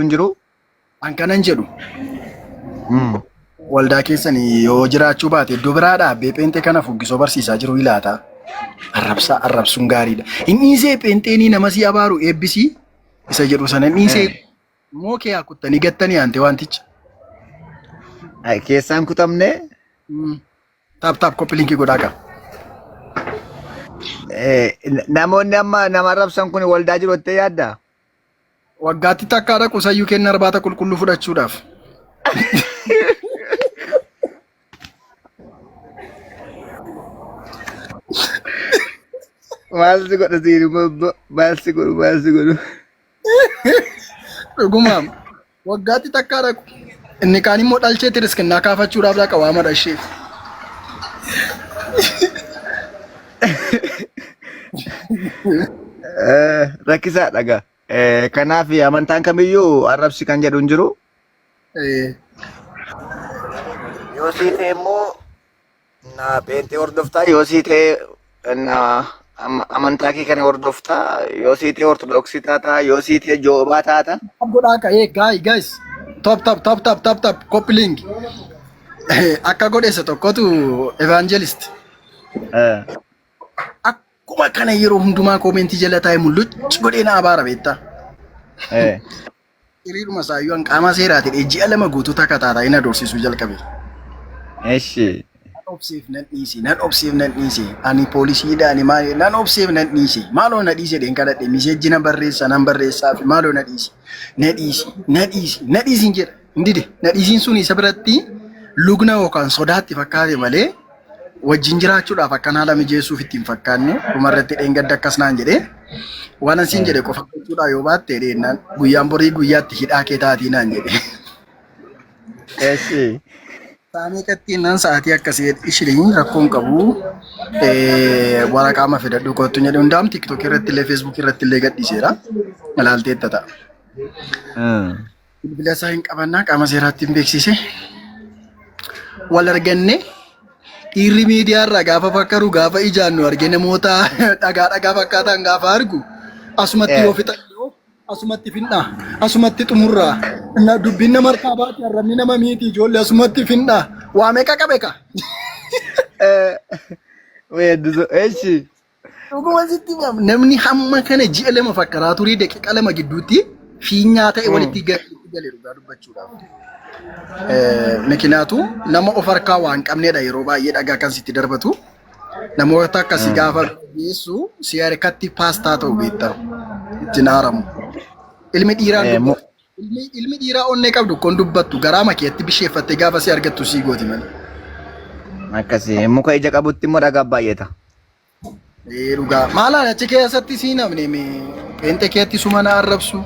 jiru. An kanan jedhu. Waldaa keessanii yoo jiraachuu baate iddoo biraa dhaabbee pheenxee kana fuggisoo barsiisaa jiru ilaata. Arrabsuun gaariidha. Inni isee pheenxeenii nama si abaaru eebbisii isa jedhu sana inni isee moo kee hakuttanii gattanii aante wanticha. Keessaan kutamne. Taap koppilinkii godhaa qaba. Namoonni amma nama arrabsan kun waldaa jiru jettee yaaddaa? Waggaatti takkaa dhaqu sayyuu kenna arbaata qulqulluu fudhachuudhaaf. Maal si godha siini bobbo? Maal si godhu? Dhugumaan waggaatti takkaa dhaqu. Inni kaan immoo dhalchee tiriskannaa kaafachuudhaaf dhaqa waa mara ishee. Rakkisaa dhagaa. Kanaaf amantaan kamiyyuu arrabsi kan jedhu hin jiru. Yoo sii ta'e immoo pheenxee hordoftaa, yoo sii ta'e amantaa kee kana hordoftaa, yoo sii ta'e ortodoksii taataa, yoo sii ta'e joobaa taata. Godhaa ka'ee guys top koppilink akka godheessa tokkotu evangelist. Akkuma kana yeroo hundumaa koomentii jala taa'ee mul'uchi godhee na abaara beektaa. Hiriiruma isaayyuu hanqaama seeraati ji'a 2 guutuu takka taataa inni adoorsiisuu jalqabe. Eshi. Nan obsiif nan dhiise. Ani poolisiidhaan maali nan obsiif nan dhiise. Maaloo na dhiise dheen kadhadhe miseejji nan barreessaa fi maaloo na dhiise. Na dhiisin jedha. Indide na dhiisiin sun isa biratti lugna yookaan sodaatti fakkaate malee wajjin jiraachuudhaaf akkan haala mijeessuuf ittiin fakkaanne dhumarratti dheengadda akkas naan jedhee waan asiin jedhe qofa gochuudhaa yoo baatte dheennaan guyyaan borii guyyaatti hidhaa kee taatii naan jedhe. Eshi. Saamii qattiinnaan sa'aatii akkasii ishiliin rakkoon qabu waraqaama fidadhu kottu jedhe hundaam tiktok irratti illee feesbuuk irratti illee gadhiiseera ilaalteetta ta'a. Bilbila isaa hin qabannaa qaama seeraatti hin beeksise. Wal arganne dhiirri miidiyaarraa gaafa fakkaru gaafa ijaan nu arge namoota dhagaa fakkaatan gaafa argu asumatti yoo fixan asumatti finnaa asumatti xumurraa dubbiin nama harkaa baate arrabni nama miiti ijoollee asumatti finnaa waa meeqa qabe ka. Weeddisu eeshi. Dhuguma sitti namni hamma kana ji'a 2 fakkaraa turii daqiiqa 2 gidduutti fiinyaa ta'e walitti galee dhugaa dubbachuudhaaf. Mikinaatu nama of harkaa waan qabneedha yeroo baay'ee dhagaa kan sitti darbatu. Namoota akkasii gaafa geessu si harkatti paastaa ta'u beektaa ittiin haaramu. Ilmi dhiiraa onnee qabdu kon dubbattu garaa makeetti bisheeffattee gaafa si argattu sii gooti malee. Akkasii muka ija qabutti immoo dhagaa baay'ata. Dhugaa maalaan achi keessatti sii namni pheenxee keetti suma na arrabsu.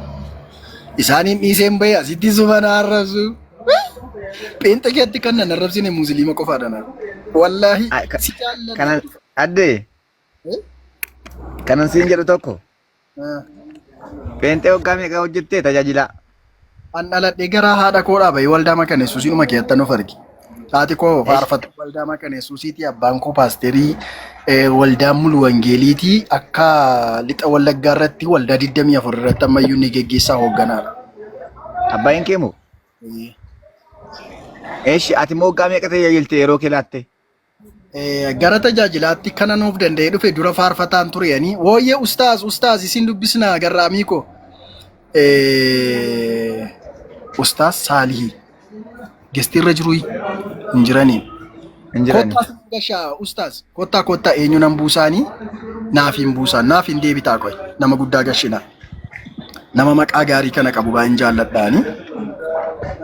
Isaaniin dhiiseen bahee asitti suma na arrabsu. Pheenxee keetti kan na arrabsine musliima qofaadha. Wallaahi si jaallatu. Kanan addee. Kanan siin jedhu tokko. Pheenxee waggaa meeqa hojjettee tajaajila? An dhaladhee gara haadha koo dhaabee waldaa makaneessuus inuma keetti nuuf argi. Haati koo faarfattu waldaa makaneessuusiiti abbaan koo paasterii waldaa mulu wangeeliitii akka lixa wallaggaa irratti waldaa 24 irratti ammayyuu ni geggeessaa hoogganaadha. Abbaan kee moo? Eeshi ati moo waggaa meeqa tajaajilte yeroo kee laatte? Gara tajaajilaatti kana nuuf danda'ee dhufe dura faarfataan tureyanii wooyyee ustaaz isin dubbisnaa garraamii koo ustaaz Saalihii gestirra jiru hin jiranii. Kottaa gashaa ustaaz kottaa eenyu nan buusaanii naaf hin buusan naaf hin deebitaa qoy nama guddaa gashina nama maqaa gaarii kana qabu baay'een jaalladhaani.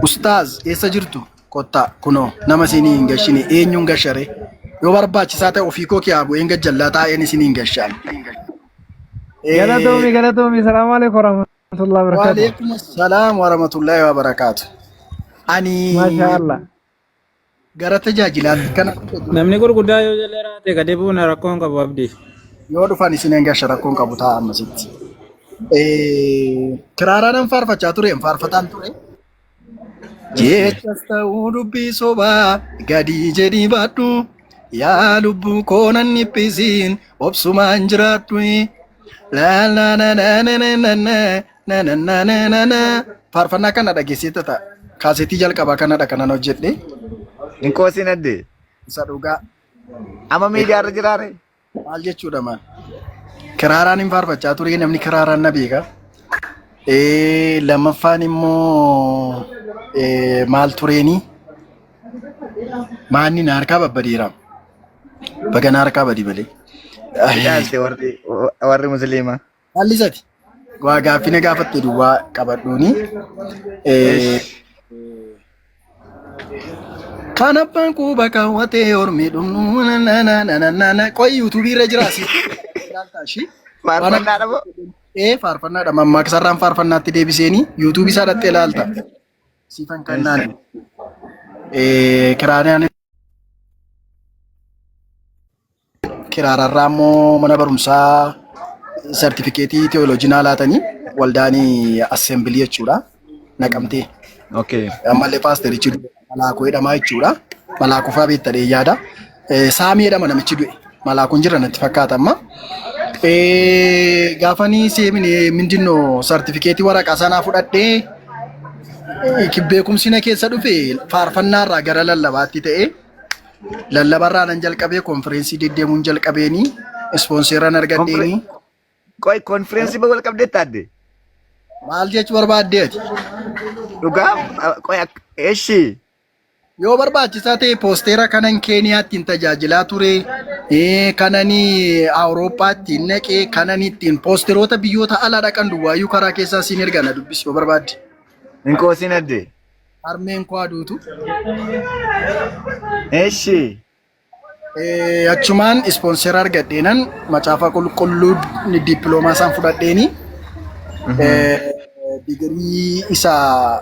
Ustaaz eessa jirtu kottaa kunoo nama isinii hin gashine eenyuun gashare yoo barbaachisaa ta'e ofii koo kiyaabu eenga jallaa taa'een isin hin gashaan. Galatoomi salaamu alaikum warahmatullahi wabarakatuh. Wa alaikum assalam warahmatullahi wabarakatuh. Ani Mashallah. gara tajaajilaatti kana Namni gurguddaa yoo jallee raate gadi bu'uun rakkoon qabu abdii. yoo dhufan isin hin gasha rakkoon qabu ta'a ammasitti. Kiraaraan faarfachaa ture faarfataan ture. Jechas ta'uu dubbii sobaa gadi jedhii baadhu yaa lubbuu koo nan dhiphisiin obsumaan jiraadhu. La la la la la la la la la la la la faarfannaa kana dhageessee tata kaasetii jalqabaa kanadha kanan hojjedhe. Hin qoosin adde. Isa dhugaa. Amma miidiyaa irra jiraare. Maal jechuudha maal? Kiraaraan hin faarfachaa ture namni kiraaraan na beeka. Lammaffaan immoo maal tureeni? Maanni na harkaa babbadeera. Baga na harkaa badii malee. Ilaalte warri musliimaa. Haallisati. Waa gaaffii na gaafatte duwwaa qabadhuuni. Kan abbaan quba kaawwatee ormi dhumnu qoy yuutuubii irra jiraasi. Faarfannaadha moo? Faarfannaadha. Mammaaksa faarfannaatti deebiseenii yuutuubii isaa dhattee ilaalta. Siifan kannaan. Kiraararraa immoo mana barumsaa sertifikeetii teoloojii naa laatanii waldaanii assembilii jechuudha. Naqamtee. Okay. Ammallee paasterichi Malaakuu jedhamaa jechuudha. Malaakuu fa'aa beektadhee yaada. Saamii jedhama namichi du'e. Malaakuun jira natti fakkaata amma. Gaafanii seemine mindinoo sertifikeetii waraqaa sanaa fudhadhee beekumsina keessa dhufe faarfannaarraa gara lallabaatti ta'e lallabarraa nan jalqabee konfereensii deddeemuun jalqabeeni ispoonseeraan argadheeni. Qoy konfereensii wal qabdee taadde. Maal jechuu barbaaddeeti? Dhugaa qoy eeshi. Yoo barbaachisaa ta'e poosteera kanan Keeniyaatti hin tajaajilaa ture. Kanani Awurooppaatti naqee kanan ittiin poosteroota biyyoota alaa dhaqan duwwaayyuu karaa keessaa siin ergana dubbisi yoo barbaadde. Hin qoosin adde. Harmeen koo aduutu. Eeshi. Achumaan ispoonseera argadheenan macaafa qulqulluu dippiloomaa isaan fudhadheeni. Digirii isaa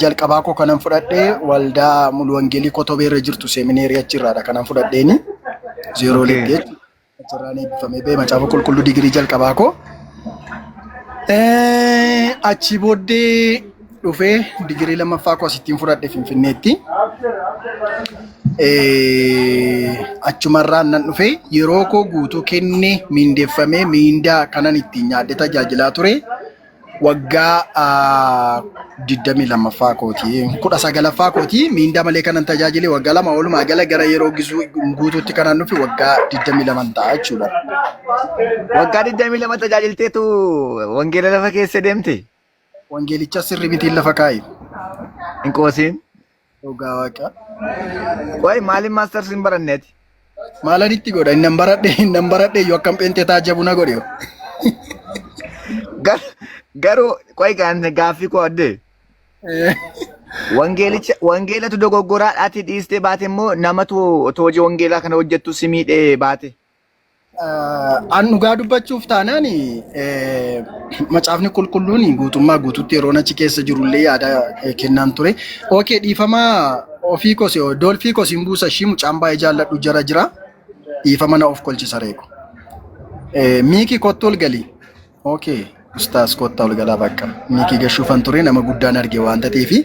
jalqabaa koo kanan fudhadhee waldaa mulu wangeelii Kotobee irra jirtu seemineerii achirraadha kanan fudhadheeni. Zeeroo leeggee achirraan eebbifamee bee macaafa qulqulluu digirii jalqabaa koo. Achi booddee dhufee digirii lammaffaa koo asittiin fudhadhe Finfinneetti. Achumarraan nan dhufe yeroo koo guutuu kennee miindeeffamee miindaa kanan ittiin nyaadhe tajaajilaa ture. Waggaa 22ffaa kooti 19ffaa kooti miindaa malee kanan tajaajile waggaa 2 oolumaa gala gara yeroo guutuutti kanan dhufe waggaa 22 ta'a jechuudha. Waggaa 22 tajaajilteetu wangeela lafa keessa deemte? Wangeelicha sirri mitiin lafa kaa'i. Hin qoosin? Dhugaa waaqa. Qoy maaliin maasters hin baranneeti? Maalanitti godha innan baradhe yoo akkam pheenxee taajjabu na godhe. Garuu qoy gaaffii koo adde. Wangeelatu dogoggoraadhaati dhiistee baate immoo namatu hojii wangeelaa kana hojjettu si miidhee baate? An dhugaa dubbachuuf taanaan macaafni qulqulluun guutummaa guutuutti yeroo achi keessa jirullee yaada kennaan ture. Okay, dhiifama ofii koos dolfii koos hin buusa ishii mucaan baay'ee jaalladhu jara jira. Dhiifama na of kolchisa reeku. Miiki kottu ol gali. Okay. Ustaas kottaa ol galaa bakka miikii gashuufan ture nama guddaan arge waan ta'eefi.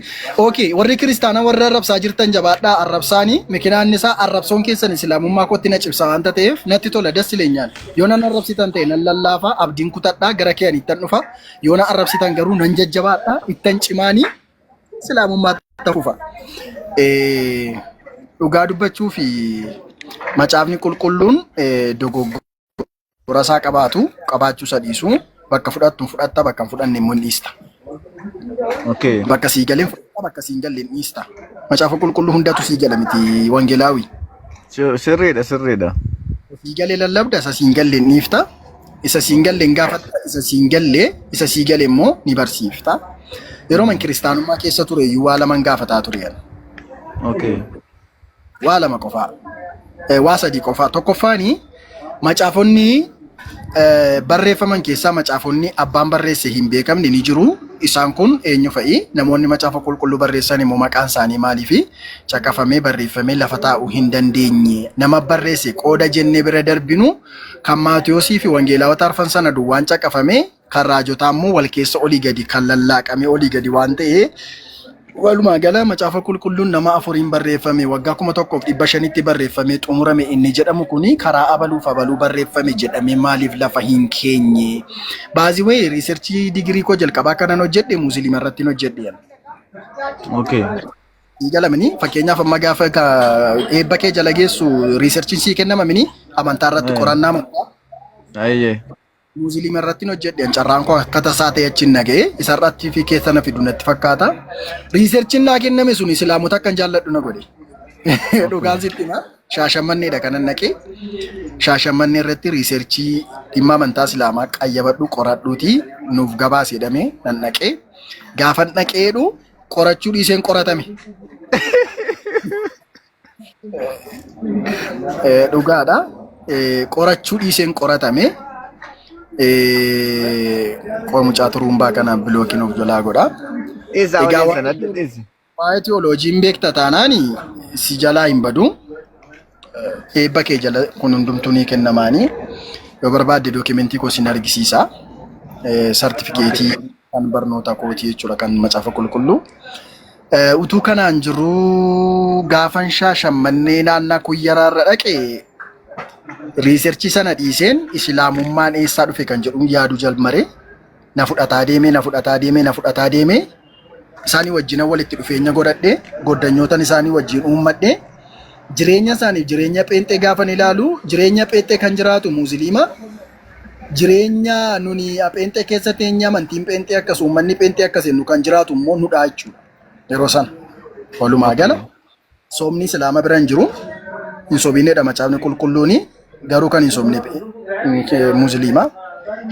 Okay, warri kiristaanaa warra arrabsaa jirtan jabaadhaa arrabsaanii mikinaan isaa arrabsoon keessan islaamummaa kootti na cibsa waan ta'eef natti tola dassileenyaan yoo nan arrabsitan ta'e nan lallaafaa abdiin kutadhaa gara kee ittan dhufa yoo na arrabsitan garuu nan jajjabaadhaa ittan cimaanii islaamummaa ta'uufa. Dhugaa dubbachuu fi macaafni qulqulluun dogoggora isaa qabaachuu sadhiisu. Bakka fudhattu fudhatta bakka fudhanne immoo dhiista. Okay. Bakka sii galeen fudhatta bakka sii galeen dhiista. Macaafa qulqulluu hundatu sii gala miti wangeelaawi. Sirriidha. Sii galee lallabda isa sii galeen dhiifta. Isa sii galeen gaafatta isa sii galee immoo ni barsiifta. Yeroo man kiristaanummaa keessa ture iyyuu waa lama gaafataa ture. Okay. Waa lama qofaa. Waa sadii qofaa. Tokkoffaani macaafonni barreeffaman keessaa macaafonni abbaan barreesse hin beekamne ni jiru. Isaan kun eenyu fa'i? Namoonni macaafa qulqulluu barreessan immoo maqaan isaanii maalii fi caqafamee barreeffamee lafa taa'uu hin dandeenye. Nama barreesse qooda jennee bira darbinu kan Maatiyoosii fi Wangeelaawota arfan sana duwwaan caqafamee kan raajotaa immoo wal keessa olii gadi kan lallaaqamee olii gadi waan ta'ee Walumaa gala macaafa qulqulluun nama afuriin barreeffame waggaa 1500tti barreeffame xumurame inni jedhamu kuni karaa abaluuf abaluu barreeffame jedhame maaliif lafa hin keenye. Baasiwee riisarchii digirii koo jalqabaa kanan hojjedhe musliima irratti hojjedhe. Okay. Galamini fakkeenyaaf amma gaafa eebba kee jala geessu riisarchiin sii kennamamini amantaa irratti qorannaa maqaa. Ayyee. Musliima irratti hojjedhe carraan koo akka tasaa ta'e achiin nagee isa irratti fi keessa na fidu natti fakkaata. Riisarchiin naa kenname sun islaamota akkan jaalladhu na godhe. Dhugaan sitti hima Shaashamanneedha kanan naqee. Shaashamannee irratti riisarchii dhimma amantaa islaamaa qayyabadhu qoradhuuti nuuf gabaas jedhamee nan naqee. Gaafa naqeedhu qorachuu dhiiseen qoratame. Dhugaadha. Qorachuu dhiiseen qoratame. Mucaa turumbaa kana bilookiin of jalaa godha. Waa'ee teoloojii beekta taanaani si jalaa hin badu. Eebba kee jala kun hundumtuu ni kennamaanii. Yoo barbaadde dookimentii koo sin argisiisa. Sartifikeetii kan barnoota kootii jechuudha kan macaafa qulqulluu. Utuu kanaan jiru gaafan Shaashamannee naannaa Kuyyaraarra dhaqee riisarchii sana dhiiseen islaamummaan eessaa dhufe kan jedhu yaadu jalmare na fudhataa deemee isaanii wajjin walitti dhufeenya godhadhe goddanyootan isaanii wajjin uummadhe jireenya isaaniif jireenya pheenxee gaafan ilaalu jireenya pheenxee kan jiraatu musliima jireenya nuni pheenxee keessatti eenyu amantiin pheenxee akkas uummanni pheenxee akkas nu kan jiraatu immoo nudha jechuudha yeroo sana walumaa gala soomni islaama bira hin jiru hin sobineedha macaafni qulqulluuni garuu kan hin sobne musliima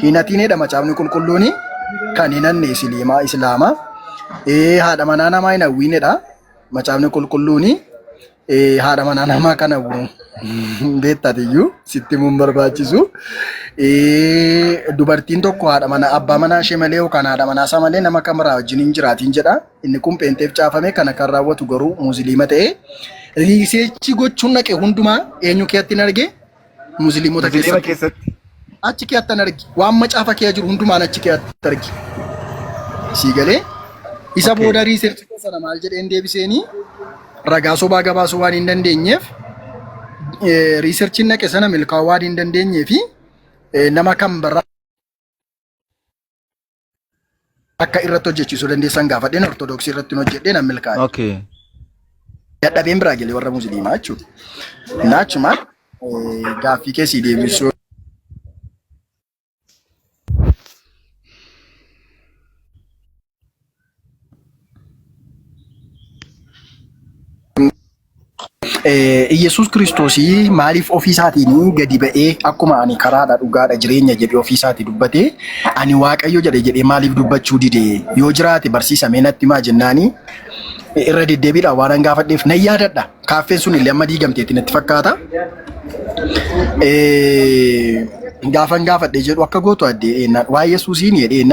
hinatineedha macaafni qulqulluuni kan hinanne islaama haadha manaa namaa hin hawwineedha macaafni qulqulluuni haadha manaa namaa kan hawwu beektatiyyuu sitti mun barbaachisu dubartiin tokko haadha manaa abbaa manaa ishee malee yookaan haadha manaa isaa malee nama kamiraa wajjin hin jiraatiin jedha inni kun pheenxeef caafame kana kan raawwatu garuu musliima ta'e riiseechi gochuun naqe hundumaa eenyu keetti hin arge musliimota keessatti achi keetti hin arge waan macaafa kee jiru hundumaan achi keetti arge sii galee isa booda riiseechi sana maal jedheen deebiseenii ragaa sobaa gabaasuu waan hin dandeenyeef riiseerchiin naqe sana milkaa'uu waan hin dandeenyeefi nama kan barraa akka irratti hojjechiisuu dandeessan gaafadheen ortodoksii irratti hojjedhee nan milkaa'e. Okay. Dadhabeen biraa galee warra musliimaa jechuudha. Naachuma gaaffii keessii deebisuu. Yesuus Kiristoosii maaliif ofii isaatiin gadi ba'ee akkuma ani karaadha dhugaadha jireenya jedhee ofii isaatii dubbatee ani Waaqayyo jedhee maaliif dubbachuu dide yoo jiraate barsiisamee natti himaa jennaanii irra deddeebiidhaan waan an gaafadheef nan yaadadha. Kaaffeen sun illee amma diigamteetti natti fakkaata. Gaafan gaafadhee jedhu akka gootu addee waa'ee Yesuusiin jedhee